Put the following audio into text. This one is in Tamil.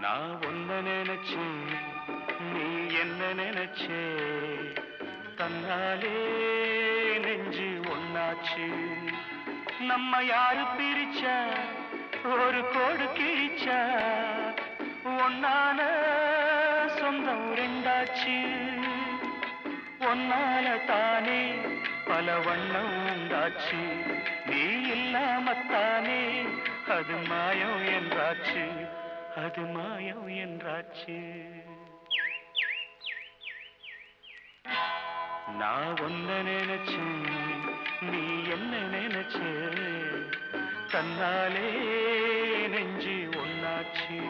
நான் ஒன்ன நினைச்சேன், நீ என்ன நினைச்சே, தன்னாலே நெஞ்சு ஒன்னாச்சு. நம்ம யாரு பிரிச்சா, ஒரு கோடு கிழிச்சா, ஒன்னான சொந்தம் ரெண்டாச்சு. ஒன்னால தானே பல வண்ணம் உண்டாச்சு, நீ இல்லாமத்தானே அது மாயம் என்றாச்சு, அது மாயம் என்றாச்சு. நான் ஒன்ன நினைச்சேன், நீ என்ன நினைச்சே, தன்னாலே நெஞ்சு ஒன்னாச்சு.